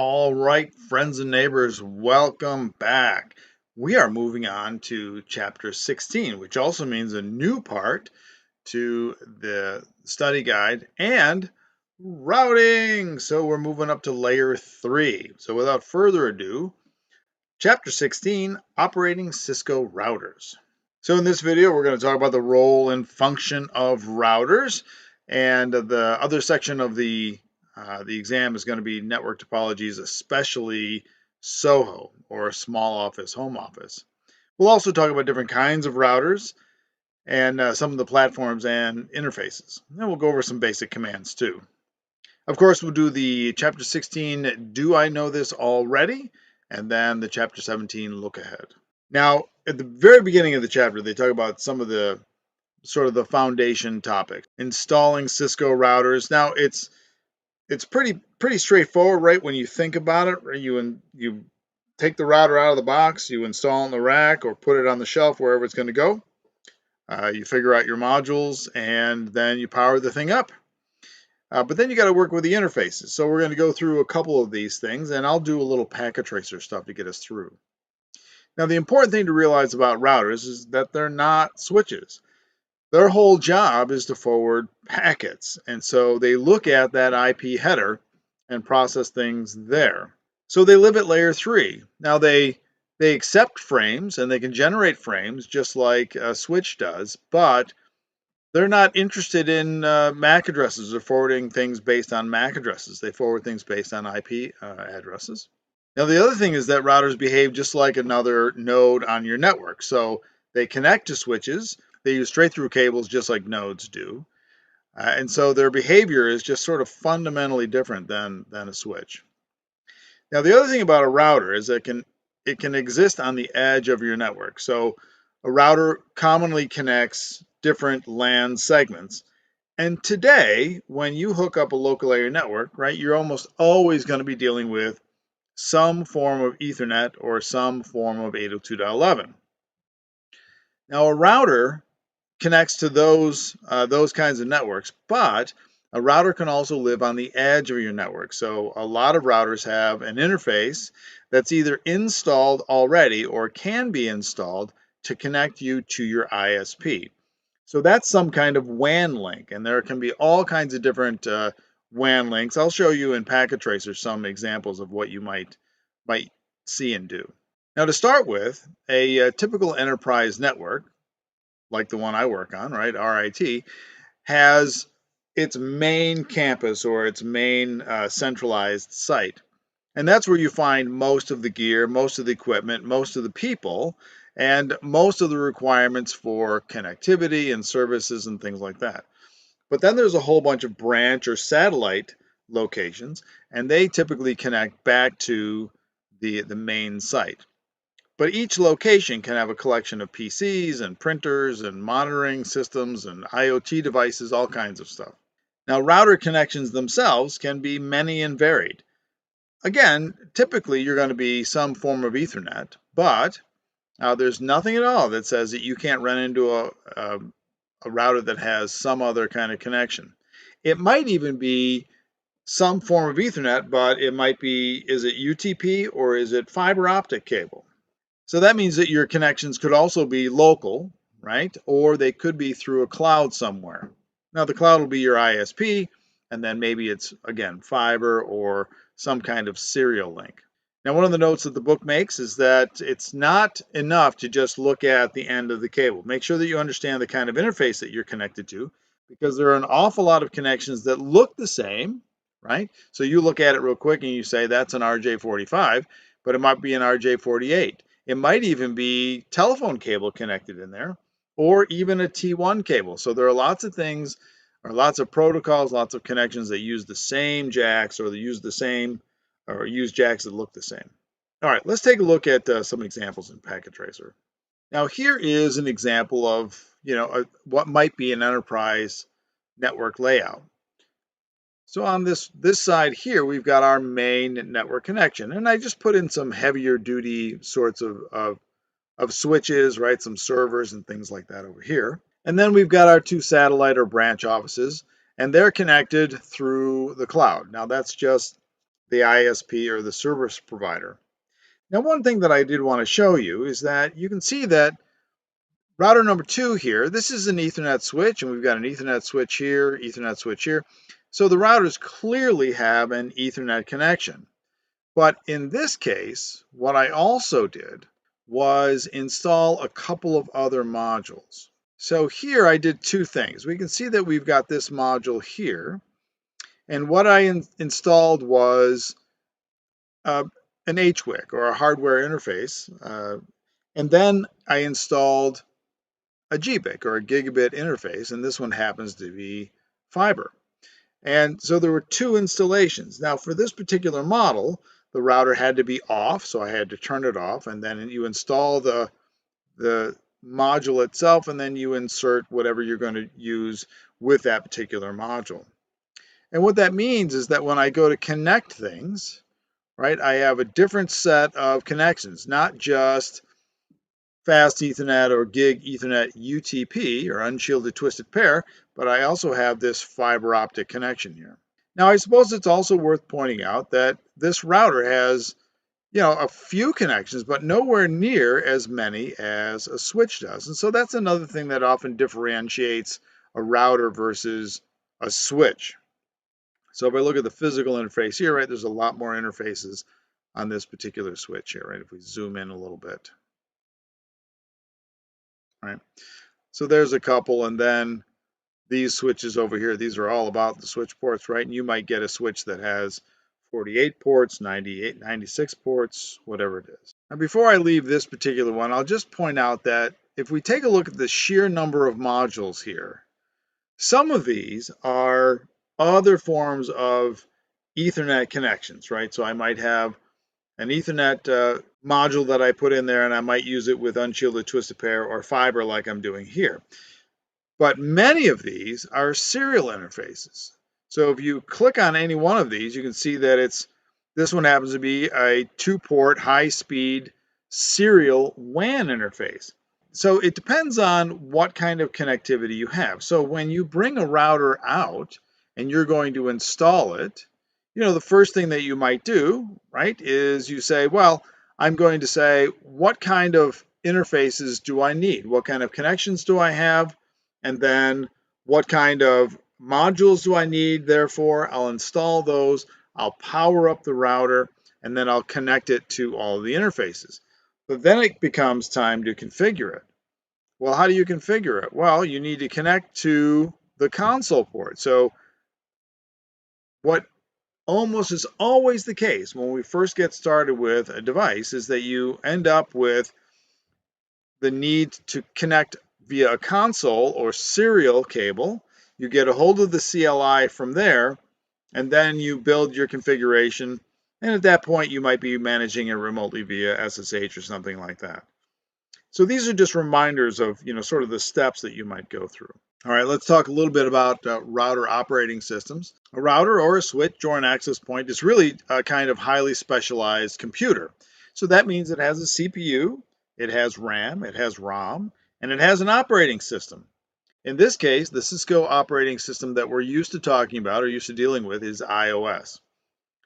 All right, friends and neighbors, welcome back. We are moving on to chapter 16, which also means a new part to the study guide and routing. So we're moving up to layer 3. So without further ado, chapter 16, operating Cisco routers. So in this video, we're going to talk about the role and function of routers, and the other section of the exam is going to be network topologies, especially SOHO, or small office, home office. We'll also talk about different kinds of routers and some of the platforms and interfaces. And we'll go over some basic commands too. Of course, we'll do the chapter 16, do I know this already? And then the chapter 17, look ahead. Now, at the very beginning of the chapter, they talk about some of the sort of the foundation topics. Installing Cisco routers. Now, it's pretty straightforward, right? When you think about it, right? You take the router out of the box, you install it in the rack or put it on the shelf wherever it's going to go. You figure out your modules and then you power the thing up. But then you got to work with the interfaces. So we're going to go through a couple of these things, and I'll do a little packet tracer stuff to get us through. Now, the important thing to realize about routers is that they're not switches. Their whole job is to forward packets. And so they look at that IP header and process things there. So they live at layer 3. Now they accept frames and they can generate frames just like a switch does, but they're not interested in MAC addresses or forwarding things based on MAC addresses. They forward things based on IP addresses. Now, the other thing is that routers behave just like another node on your network. So they connect to switches. They use straight through cables just like nodes do. And so their behavior is just sort of fundamentally different than a switch. Now, the other thing about a router is that it can exist on the edge of your network. So a router commonly connects different LAN segments. And today, when you hook up a local area network, right, you're almost always going to be dealing with some form of Ethernet or some form of 802.11. Now, a router connects to those kinds of networks, but a router can also live on the edge of your network. So a lot of routers have an interface that's either installed already or can be installed to connect you to your ISP. So that's some kind of WAN link, and there can be all kinds of different WAN links. I'll show you in Packet Tracer some examples of what you might see and do. Now, to start with, a typical enterprise network, like the one I work on, right, RIT, has its main campus or its main centralized site. And that's where you find most of the gear, most of the equipment, most of the people, and most of the requirements for connectivity and services and things like that. But then there's a whole bunch of branch or satellite locations, and they typically connect back to the main site. But each location can have a collection of PCs and printers and monitoring systems and IoT devices, all kinds of stuff. Now, router connections themselves can be many and varied. Again, typically you're going to be some form of Ethernet, but there's nothing at all that says that you can't run into a router that has some other kind of connection. It might even be some form of Ethernet, but it might be, is it UTP or is it fiber optic cable? So that means that your connections could also be local, right? Or they could be through a cloud somewhere. Now the cloud will be your ISP, and then maybe it's, again, fiber or some kind of serial link. Now, one of the notes that the book makes is that it's not enough to just look at the end of the cable. Make sure that you understand the kind of interface that you're connected to, because there are an awful lot of connections that look the same, right? So you look at it real quick and you say that's an RJ45, but it might be an RJ48. It might even be telephone cable connected in there, or even a T1 cable. So there are lots of things, or lots of protocols, lots of connections that use the same jacks, or they use the same, or use jacks that look the same. All right, let's take a look at some examples in Packet Tracer. Now here is an example of, what might be an enterprise network layout. So on this side here, we've got our main network connection, and I just put in some heavier duty sorts of switches, right? Some servers and things like that over here. And then we've got our two satellite or branch offices, and they're connected through the cloud. Now that's just the ISP or the service provider. Now, one thing that I did want to show you is that you can see that router number 2 here, this is an Ethernet switch, and we've got an Ethernet switch here, Ethernet switch here. So the routers clearly have an Ethernet connection. But in this case, what I also did was install a couple of other modules. So here I did two things. We can see that we've got this module here. And what I installed was an HWIC, or a hardware interface. And then I installed a GBIC, or a gigabit interface. And this one happens to be fiber. And so there were two installations. Now, for this particular model, the router had to be off, so I had to turn it off. And then you install the module itself, and then you insert whatever you're going to use with that particular module. And what that means is that when I go to connect things, right, I have a different set of connections, not just fast Ethernet or gig Ethernet UTP, or unshielded twisted pair, but I also have this fiber optic connection here. Now, I suppose it's also worth pointing out that this router has, a few connections, but nowhere near as many as a switch does. And so that's another thing that often differentiates a router versus a switch. So if I look at the physical interface here, right, there's a lot more interfaces on this particular switch here, right? If we zoom in a little bit, right? So there's a couple, and then these switches over here, these are all about the switch ports, right? And you might get a switch that has 48 ports, 98, 96 ports, whatever it is. Now, before I leave this particular one, I'll just point out that if we take a look at the sheer number of modules here, some of these are other forms of Ethernet connections, right? So I might have an Ethernet module that I put in there, and I might use it with unshielded twisted pair or fiber like I'm doing here. But many of these are serial interfaces. So if you click on any one of these, you can see that this one happens to be a 2-port high-speed serial WAN interface. So it depends on what kind of connectivity you have. So when you bring a router out and you're going to install it, the first thing that you might do, right, is you say, well, I'm going to say, what kind of interfaces do I need? What kind of connections do I have? And then what kind of modules do I need? Therefore, I'll install those, I'll power up the router, and then I'll connect it to all of the interfaces. But then it becomes time to configure it. Well, how do you configure it? Well, you need to connect to the console port. So what almost is always the case when we first get started with a device is that you end up with the need to connect via a console or serial cable. You get a hold of the CLI from there, and then you build your configuration. And at that point, you might be managing it remotely via SSH or something like that. So these are just reminders of, sort of the steps that you might go through. All right, let's talk a little bit about router operating systems. A router or a switch or an access point is really a kind of highly specialized computer. So that means it has a CPU, it has RAM, it has ROM, and it has an operating system. In this case, the Cisco operating system that we're used to talking about or used to dealing with is iOS.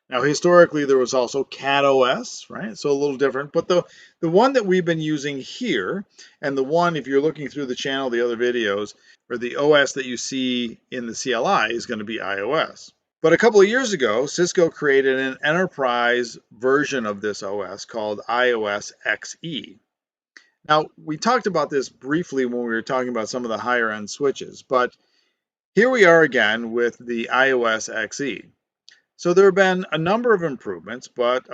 Now, historically, there was also CatOS, right? So a little different. But the one that we've been using here, and the one, if you're looking through the channel, the other videos, or the OS that you see in the CLI is going to be iOS. But a couple of years ago, Cisco created an enterprise version of this OS called iOS XE. Now, we talked about this briefly when we were talking about some of the higher end switches, but here we are again with the iOS XE. So there have been a number of improvements, but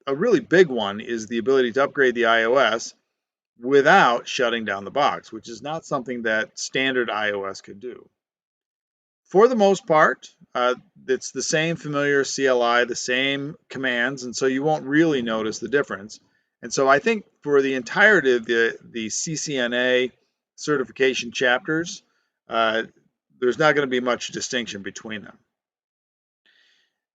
a really big one is the ability to upgrade the iOS without shutting down the box, which is not something that standard iOS could do. For the most part, it's the same familiar CLI, the same commands, and so you won't really notice the difference. And so I think for the entirety of the CCNA certification chapters, there's not going to be much distinction between them.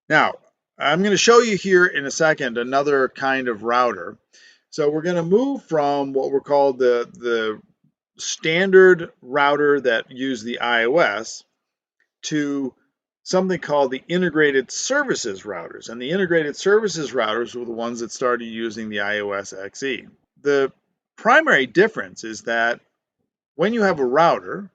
Now, I'm going to show you here in a second another kind of router. So we're going to move from what we're called the standard router that use the iOS to something called the integrated services routers. And the integrated services routers were the ones that started using the iOS XE. The primary difference is that when you have a router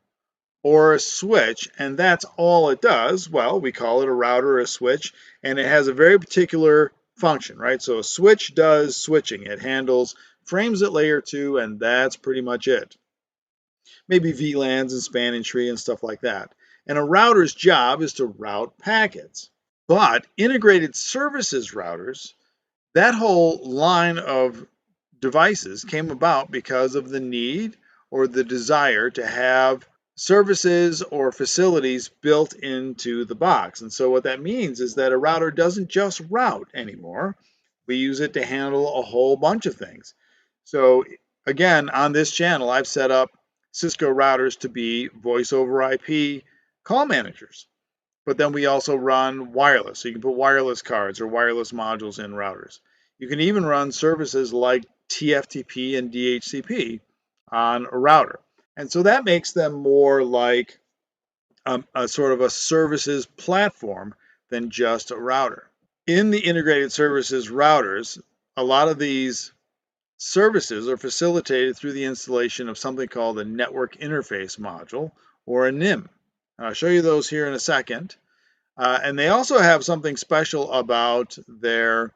or a switch, and that's all it does, well, we call it a router or a switch, and it has a very particular function, right? So a switch does switching. It handles frames at layer 2, and that's pretty much it. Maybe VLANs and spanning tree and stuff like that. And a router's job is to route packets. But integrated services routers, that whole line of devices came about because of the need or the desire to have services or facilities built into the box. And so what that means is that a router doesn't just route anymore. We use it to handle a whole bunch of things. So again, on this channel, I've set up Cisco routers to be voice over IP call managers. But then we also run wireless. So you can put wireless cards or wireless modules in routers. You can even run services like TFTP and DHCP on a router. And so that makes them more like a sort of a services platform than just a router. In the integrated services routers, a lot of these services are facilitated through the installation of something called a network interface module or a NIM. I'll show you those here in a second. And they also have something special about their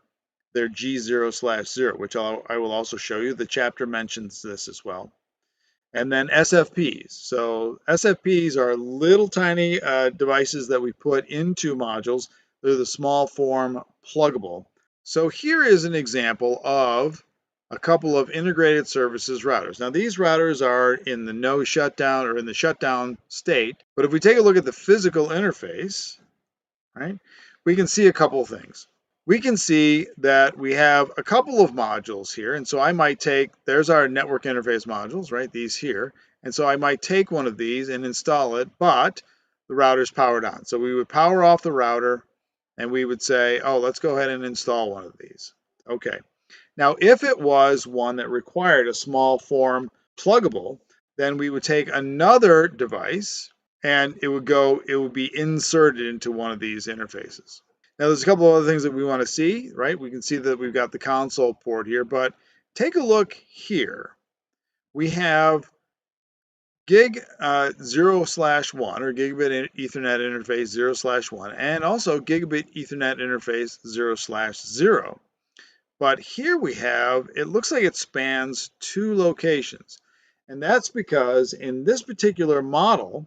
G0/0, which I will also show you. The chapter mentions this as well. And then SFPs. So SFPs are little tiny devices that we put into modules. They're the small form pluggable. So here is an example of a couple of integrated services routers. Now these routers are in the no shutdown or in the shutdown state, but if we take a look at the physical interface, right, we can see a couple of things. We can see that we have a couple of modules here, and so I might take, there's our network interface modules, right, these here, and so I might take one of these and install it, but the router's powered on. So we would power off the router, and we would say, oh, let's go ahead and install one of these. Okay. Now, if it was one that required a small form pluggable, then we would take another device and it would be inserted into one of these interfaces. Now, there's a couple of other things that we want to see, right? We can see that we've got the console port here, but take a look here. We have gig 0/1 or gigabit Ethernet interface 0/1 and also gigabit Ethernet interface 0/0. But here we have, it looks like it spans 2 locations. And that's because in this particular model,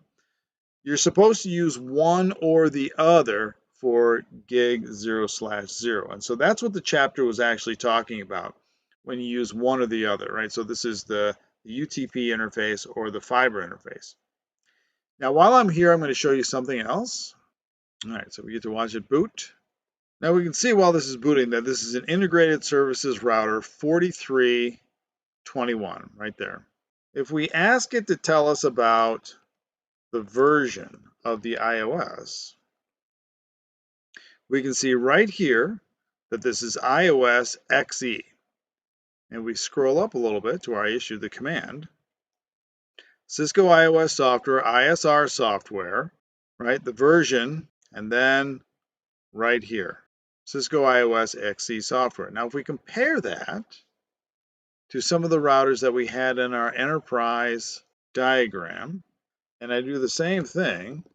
you're supposed to use one or the other for gig 0/0. And so that's what the chapter was actually talking about when you use one or the other, right? So this is the UTP interface or the fiber interface. Now, while I'm here, I'm going to show you something else. All right, so we get to watch it boot. Now we can see while this is booting that this is an integrated services router 4321 right there. If we ask it to tell us about the version of the iOS, we can see right here that this is iOS XE. And we scroll up a little bit to where I issued the command. Cisco iOS software, ISR software, right? The version, and then right here. Cisco iOS XE software. Now, if we compare that to some of the routers that we had in our enterprise diagram, and I do the same thing,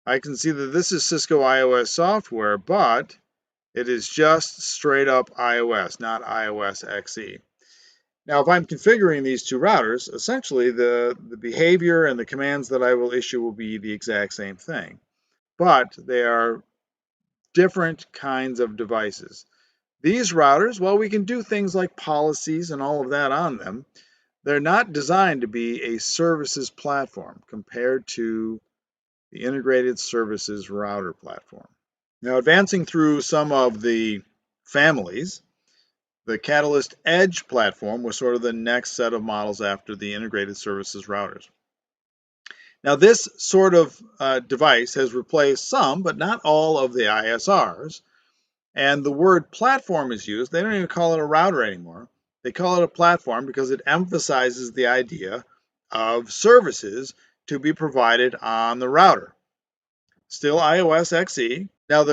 I can see that this is Cisco iOS software, but it is just straight up iOS, not iOS XE. Now, if I'm configuring these two routers, essentially the behavior and the commands that I will issue will be the exact same thing, but they are different kinds of devices. These routers, well, we can do things like policies and all of that on them. They're not designed to be a services platform compared to the integrated services router platform. Now, advancing through some of the families, the Catalyst Edge platform was sort of the next set of models after the integrated services routers. Now, this sort of device has replaced some, but not all, of the ISRs. And the word platform is used. They don't even call it a router anymore. They call it a platform because it emphasizes the idea of services to be provided on the router. still iOS XE. Now,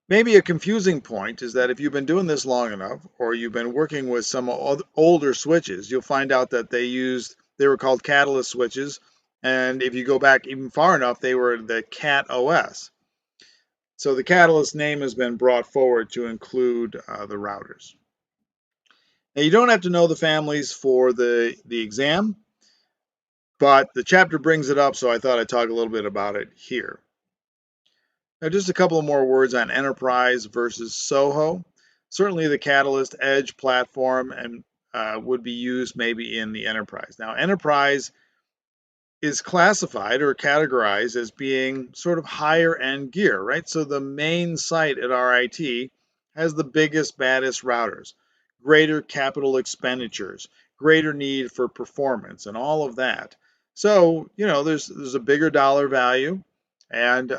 maybe a confusing point is that if you've been doing this long enough, or you've been working with some older switches, you'll find out that they were called Catalyst switches, and if you go back even far enough, they were the Cat OS. So the Catalyst name has been brought forward to include the routers. Now, you don't have to know the families for the exam, but the chapter brings it up, so I thought I'd talk a little bit about it here. Now, just a couple of more words on enterprise versus SOHO. Certainly the Catalyst Edge platform and would be used maybe in the enterprise. Now, enterprise is classified or categorized as being sort of higher end gear, right? So the main site at RIT has the biggest, baddest routers, greater capital expenditures, greater need for performance, and all of that. So, there's a bigger dollar value and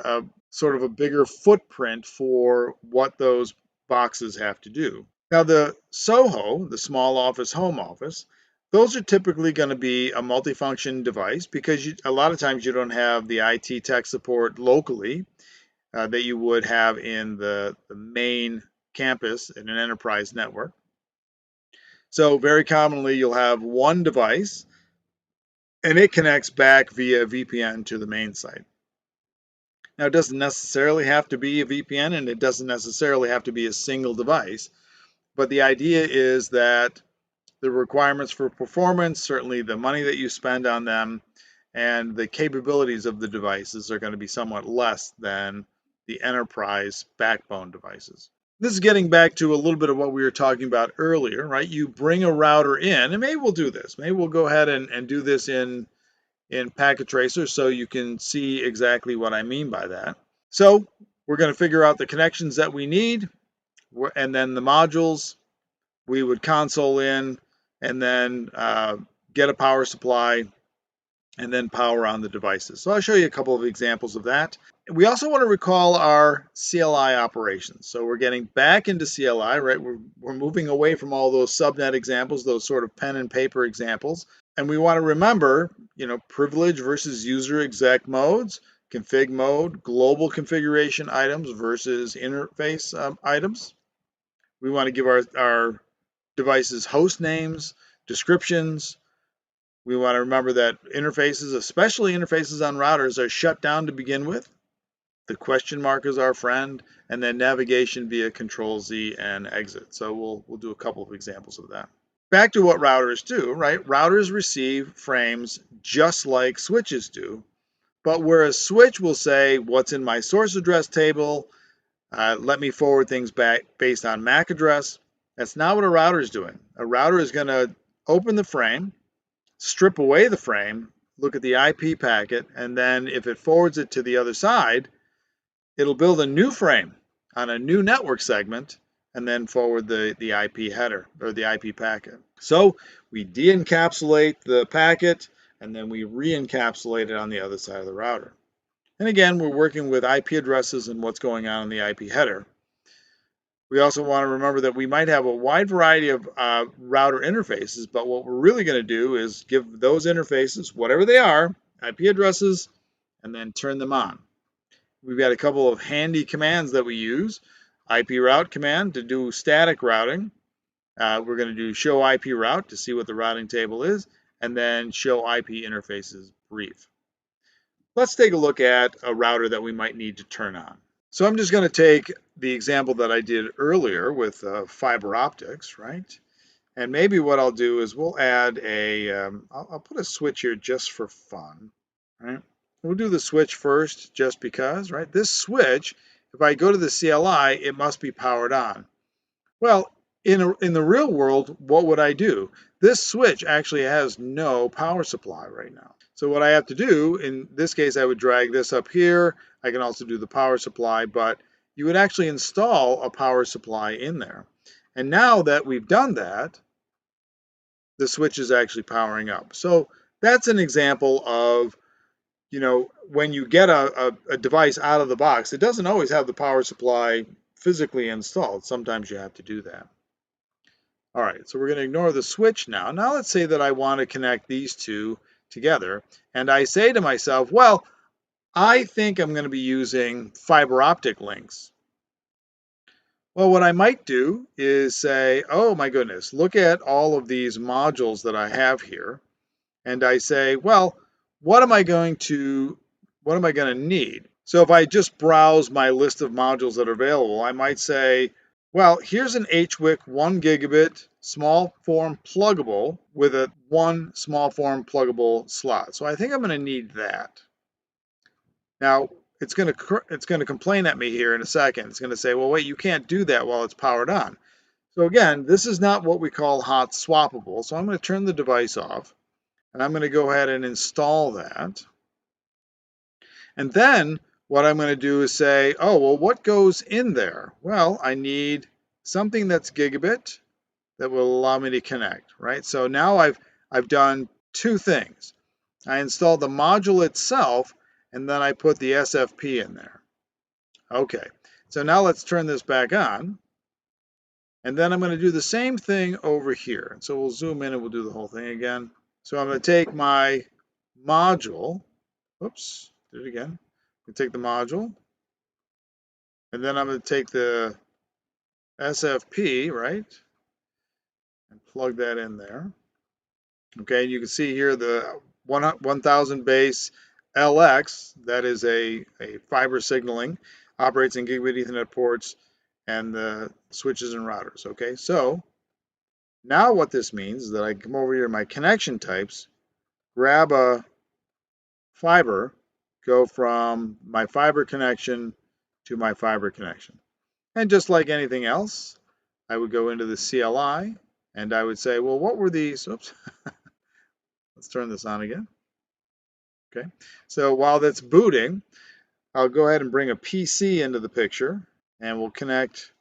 sort of a bigger footprint for what those boxes have to do. Now, the SOHO, the small office, home office, those are typically going to be a multifunction device because a lot of times you don't have the IT tech support locally that you would have in the main campus in an enterprise network. So very commonly you'll have one device and it connects back via VPN to the main site. Now, it doesn't necessarily have to be a VPN and it doesn't necessarily have to be a single device, but the idea is that the requirements for performance, certainly the money that you spend on them, and the capabilities of the devices are going to be somewhat less than the enterprise backbone devices. This is getting back to a little bit of what we were talking about earlier, right? You bring a router in, and maybe we'll do this. Maybe we'll go ahead and do this in Packet Tracer so you can see exactly what I mean by that. So we're going to figure out the connections that we need, and then the modules we would console in, and then get a power supply, and then power on the devices. So I'll show you a couple of examples of that. We also want to recall our CLI operations. So we're getting back into CLI, right? We're moving away from all those subnet examples, those sort of pen and paper examples. And we want to remember, privilege versus user exec modes, config mode, global configuration items versus interface items. We want to give our devices host names, descriptions. We want to remember that interfaces, especially interfaces on routers, are shut down to begin with. The question mark is our friend, and then navigation via Control-Z and exit. So we'll do a couple of examples of that. Back to what routers do, right? Routers receive frames just like switches do, but where a switch will say, what's in my source address table, let me forward things back based on MAC address. That's not what a router is doing. A router is going to open the frame, strip away the frame, look at the IP packet, and then if it forwards it to the other side, it'll build a new frame on a new network segment and then forward the IP header or the IP packet. So we de-encapsulate the packet and then we re-encapsulate it on the other side of the router. And again, we're working with IP addresses and what's going on in the IP header. We also want to remember that we might have a wide variety of router interfaces, but what we're really going to do is give those interfaces, whatever they are, IP addresses, and then turn them on. We've got a couple of handy commands that we use. IP route command to do static routing. We're going to do show IP route to see what the routing table is, and then show IP interfaces brief. Let's take a look at a router that we might need to turn on. So I'm just going to take the example that I did earlier with fiber optics, right? And maybe what I'll do is we'll add I'll put a switch here just for fun, right? We'll do the switch first just because, right? This switch, if I go to the CLI, it must be powered on. Well, in the real world, what would I do? This switch actually has no power supply right now. So what I have to do, in this case, I would drag this up here. I can also do the power supply, but you would actually install a power supply in there. And now that we've done that, the switch is actually powering up. So that's an example of, when you get a device out of the box, it doesn't always have the power supply physically installed. Sometimes you have to do that. All right, so we're going to ignore the switch now. Now let's say that I want to connect these two together, and I say to myself, well, I think I'm going to be using fiber optic links. Well, what I might do is say, oh my goodness, look at all of these modules that I have here. And I say, well, what am I going to need? So if I just browse my list of modules that are available, I might say, well, here's an HWIC 1 gigabit small form pluggable with a 1 small form pluggable slot. So I think I'm going to need that. Now, it's going to complain at me here in a second. It's going to say, well, wait, you can't do that while it's powered on. So again, this is not what we call hot swappable. So I'm going to turn the device off, and I'm going to go ahead and install that. And then what I'm going to do is say, oh, well, what goes in there? Well, I need something that's gigabit that will allow me to connect, right? So now I've done two things. I installed the module itself, and then I put the SFP in there. Okay, so now let's turn this back on. And then I'm going to do the same thing over here. So we'll zoom in and we'll do the whole thing again. So I'm going to take my module. Oops, did it again. I'm going to take the module. And then I'm going to take the SFP, right? And plug that in there. Okay, you can see here the 1000 base LX, that is a fiber signaling, operates in gigabit Ethernet ports and the switches and routers. Okay, so now what this means is that I come over here to my connection types, grab a fiber, go from my fiber connection to my fiber connection. And just like anything else, I would go into the CLI and I would say, well, what were these? Oops. Let's turn this on again. Okay. So while that's booting, I'll go ahead and bring a PC into the picture and we'll connect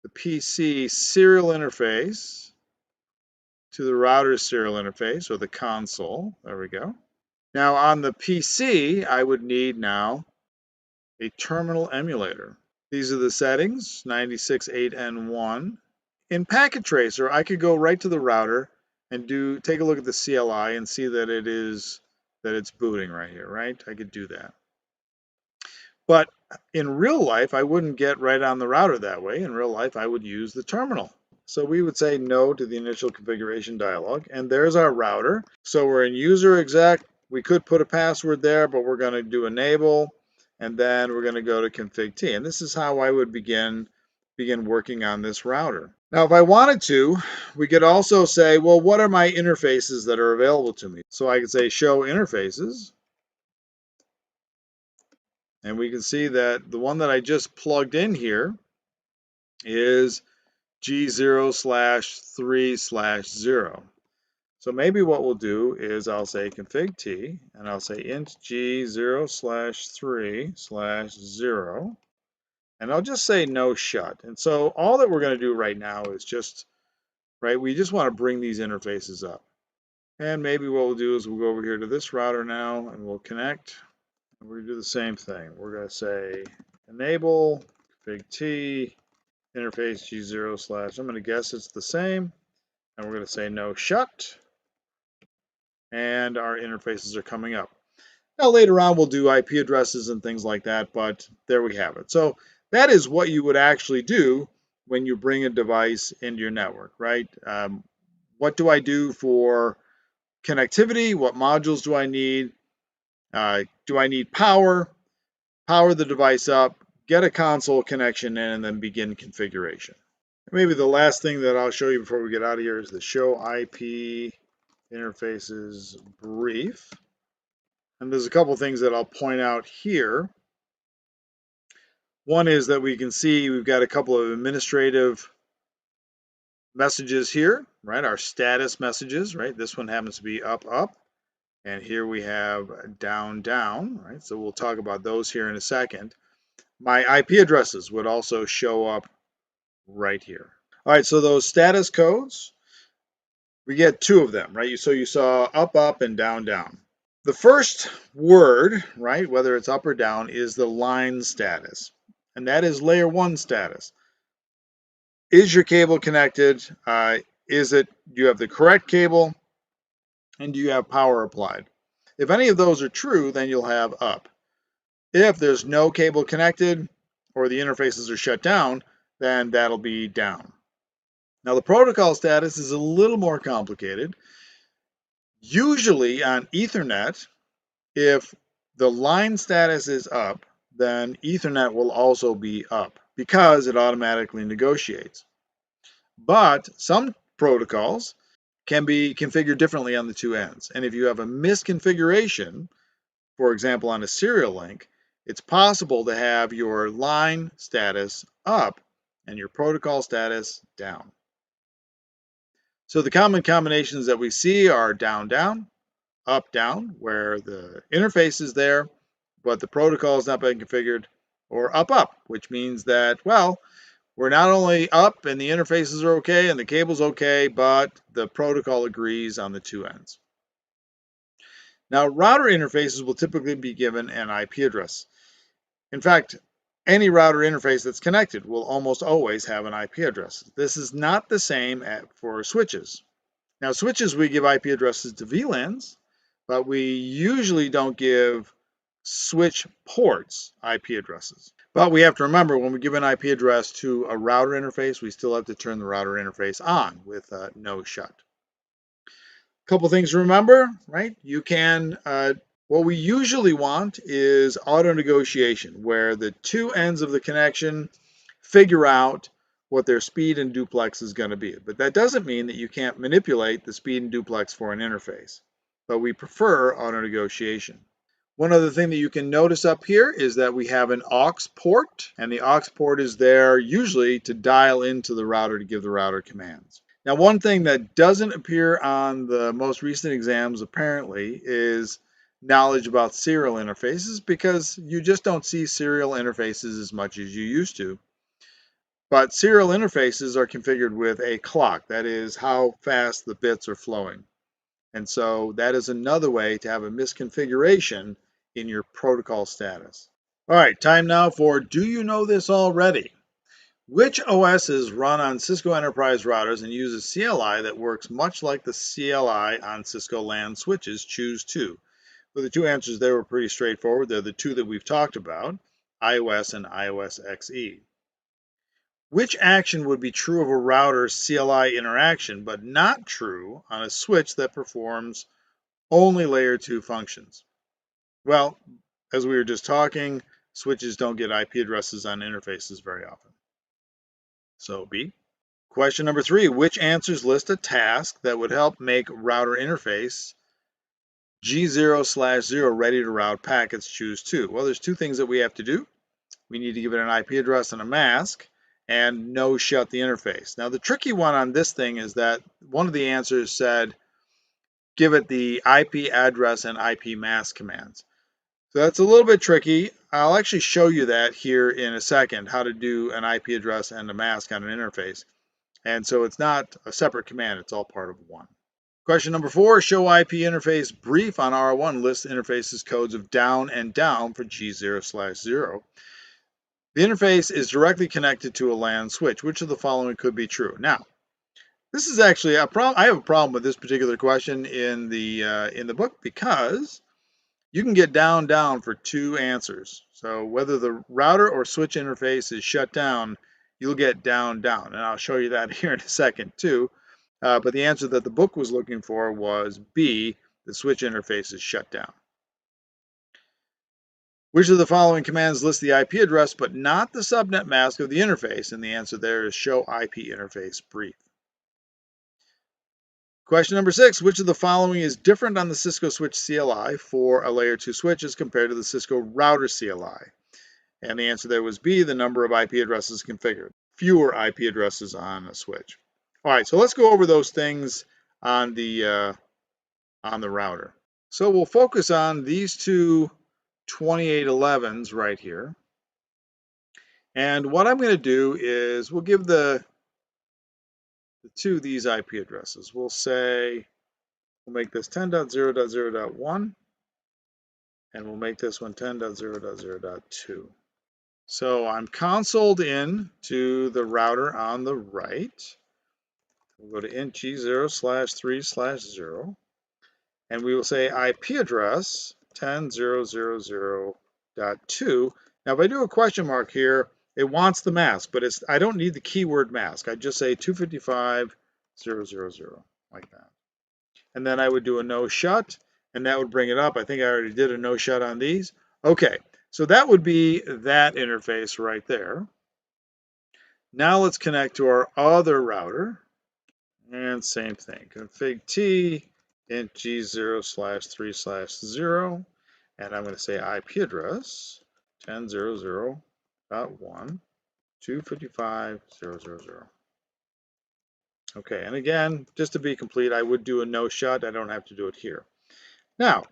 the PC serial interface to the router's serial interface or the console. There we go. Now on the PC, I would need now a terminal emulator. These are the settings, 96.8N1. In Packet Tracer, I could go right to the router and take a look at the CLI and see that it's booting right here, right? I could do that. But in real life, I wouldn't get right on the router that way. In real life, I would use the terminal. So we would say no to the initial configuration dialog, and there's our router. So we're in user exec. We could put a password there, but we're going to do enable, and then we're going to go to config T. And this is how I would begin working on this router. Now, if I wanted to, we could also say, well, what are my interfaces that are available to me? So I could say show interfaces. And we can see that the one that I just plugged in here is G0/3/0. So maybe what we'll do is I'll say config T and I'll say int G0/3/0 and I'll just say no shut. And so all that we're going to do right now is just, right, we just want to bring these interfaces up. And maybe what we'll do is we'll go over here to this router now and we'll connect. And we're going to do the same thing. We're going to say enable config T interface G0/. I'm going to guess it's the same. And we're going to say no shut. And our interfaces are coming up. Now later on we'll do IP addresses and things like that, but there we have it. So that is what you would actually do when you bring a device into your network, right? What do I do for connectivity? What modules do I need? Do I need power? Power the device up, get a console connection in, and then begin configuration. Maybe the last thing that I'll show you before we get out of here is the show IP interfaces brief. And there's a couple things that I'll point out here. One is that we can see we've got a couple of administrative messages here, right? Our status messages, right? This one happens to be up, up. And here we have down, down, right? So we'll talk about those here in a second. My IP addresses would also show up right here. All right, so those status codes, we get two of them, right? So you saw up, up, and down, down. The first word, right, whether it's up or down, is the line status, and that is layer 1 status. Is your cable connected? Do you have the correct cable? And do you have power applied? If any of those are true, then you'll have up. If there's no cable connected or the interfaces are shut down, then that'll be down. Now the protocol status is a little more complicated. Usually on Ethernet, if the line status is up, then Ethernet will also be up because it automatically negotiates. But some protocols can be configured differently on the two ends. And if you have a misconfiguration, for example, on a serial link, it's possible to have your line status up and your protocol status down. So the common combinations that we see are down, down, up, down, where the interface is there, but the protocol has not been configured, or up, up, which means that, well, we're not only up and the interfaces are okay and the cable's okay, but the protocol agrees on the two ends. Now, router interfaces will typically be given an IP address. In fact, any router interface that's connected will almost always have an IP address. This is not the same for switches. Now, switches, we give IP addresses to VLANs, but we usually don't give switch ports IP addresses. But we have to remember, when we give an IP address to a router interface, we still have to turn the router interface on with no shut. A couple things to remember, right? You can, what we usually want is auto negotiation, where the two ends of the connection figure out what their speed and duplex is going to be. But that doesn't mean that you can't manipulate the speed and duplex for an interface. But we prefer auto negotiation. One other thing that you can notice up here is that we have an aux port, and the aux port is there usually to dial into the router to give the router commands. Now, one thing that doesn't appear on the most recent exams apparently is knowledge about serial interfaces, because you just don't see serial interfaces as much as you used to. But serial interfaces are configured with a clock. That is how fast the bits are flowing. And so that is another way to have a misconfiguration in your protocol status. All right, time now for Do You Know This Already? Which OSs run on Cisco Enterprise routers and use a CLI that works much like the CLI on Cisco LAN switches? Choose two. Well, the two answers there were pretty straightforward. They're the two that we've talked about, iOS and iOS XE. Which action would be true of a router's CLI interaction, but not true on a switch that performs only layer 2 functions? Well, as we were just talking, switches don't get IP addresses on interfaces very often. So B. Question number 3, which answers list a task that would help make router interface G0/0 ready to route packets? Choose 2. Well, there's two things that we have to do. We need to give it an IP address and a mask, and no shut the interface. Now, the tricky one on this thing is that one of the answers said give it the IP address and IP mask commands. So that's a little bit tricky. I'll actually show you that here in a second, how to do an IP address and a mask on an interface. And so it's not a separate command, it's all part of one. Question number 4, show IP interface brief on R1 lists interfaces codes of down and down for G0/0. The interface is directly connected to a LAN switch. Which of the following could be true? Now, this is actually a problem. I have a problem with this particular question in the book, because you can get down, down for two answers. So whether the router or switch interface is shut down, you'll get down, down. And I'll show you that here in a second too. But the answer that the book was looking for was B, the switch interface is shut down. Which of the following commands lists the IP address but not the subnet mask of the interface? And the answer there is show IP interface brief. Question number 6, which of the following is different on the Cisco switch CLI for a layer 2 switch as compared to the Cisco router CLI? And the answer there was B, the number of IP addresses configured. Fewer IP addresses on a switch. All right, so let's go over those things on the router. So we'll focus on these two 2811s right here. And what I'm going to do is we'll give the two of these IP addresses. We'll say, we'll make this 10.0.0.1, and we'll make this one 10.0.0.2. So I'm consoled in to the router on the right. We'll go to int G0/3/0, and we will say IP address 10.0.0.0 2. Now, if I do a question mark here, it wants the mask, but I don't need the keyword mask. I just say 255.000 like that. And then I would do a no shut, and that would bring it up. I think I already did a no shut on these. Okay, so that would be that interface right there. Now let's connect to our other router, and same thing, config t int g0/3/0, and I'm going to say IP address 10.0.1.255.0.0.0. Okay, and again, just to be complete, I would do a no shut. I don't have to do it here. Now,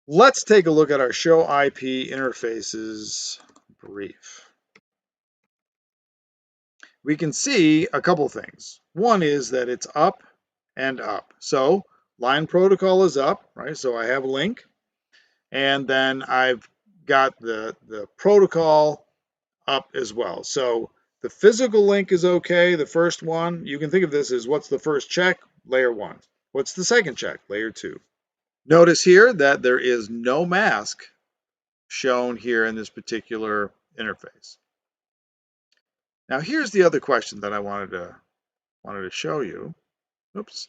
let's take a look at our show IP interfaces brief. We can see a couple things. One is that it's up and up. So line protocol is up, right? So I have a link, and then I've got the protocol up as well. So the physical link is okay. The first one, you can think of this as what's the first check? Layer 1. What's the second check? Layer 2. Notice here that there is no mask shown here in this particular interface. Now here's the other question that I wanted to show you. Oops.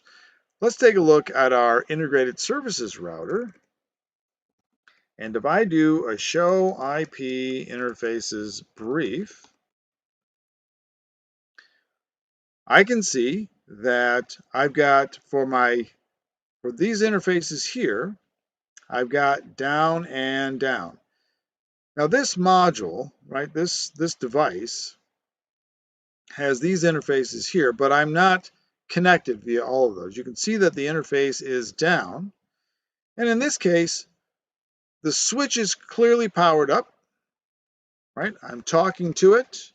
Let's take a look at our integrated services router. And if I do a show IP interfaces brief, I can see that I've got for these interfaces here, I've got down and down. Now this module, right, this device has these interfaces here, but I'm not connected via all of those. You can see that the interface is down. And in this case, the switch is clearly powered up, right? I'm talking to it.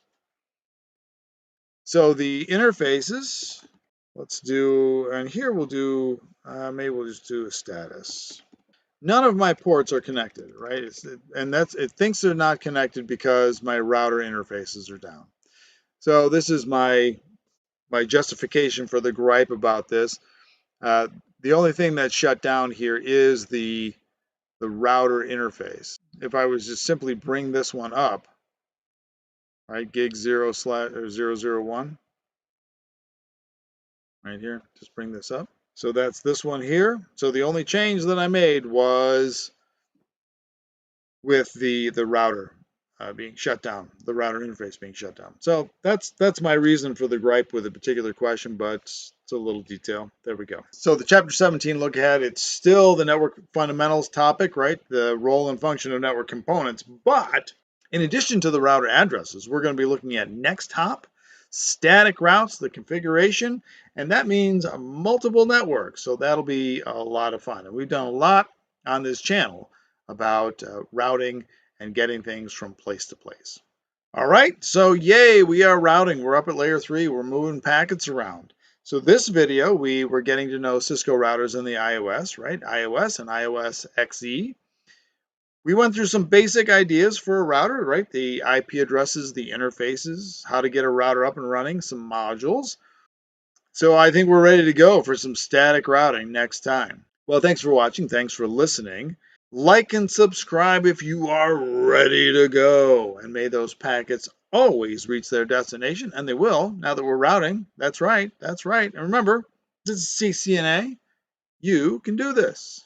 So the interfaces, let's do, and here we'll do, maybe we'll just do a status. None of my ports are connected, right? It thinks they're not connected because my router interfaces are down. So this is my justification for the gripe about this. The only thing that's shut down here is the router interface. If I was just simply bring this one up, right, gig 0/001, right here, just bring this up. So that's this one here. So the only change that I made was with the router being shut down, the router interface being shut down. So that's my reason for the gripe with a particular question, but it's a little detail. There we go. So the Chapter 17 look ahead, it's still the network fundamentals topic, right? The role and function of network components. But in addition to the router addresses, we're going to be looking at next hop, static routes, the configuration, and that means multiple networks. So that'll be a lot of fun. And we've done a lot on this channel about routing and getting things from place to place. All right, so yay, we are routing. We're up at layer 3. We're moving packets around. So this video, we were getting to know Cisco routers in the iOS, right? iOS and iOS XE. We went through some basic ideas for a router, right? The IP addresses, the interfaces, how to get a router up and running, some modules. So I think we're ready to go for some static routing next time. Well, thanks for watching. Thanks for listening. Like and subscribe if you are ready to go. And may those packets always reach their destination. And they will, now that we're routing. That's right. That's right. And remember, this is CCNA. You can do this.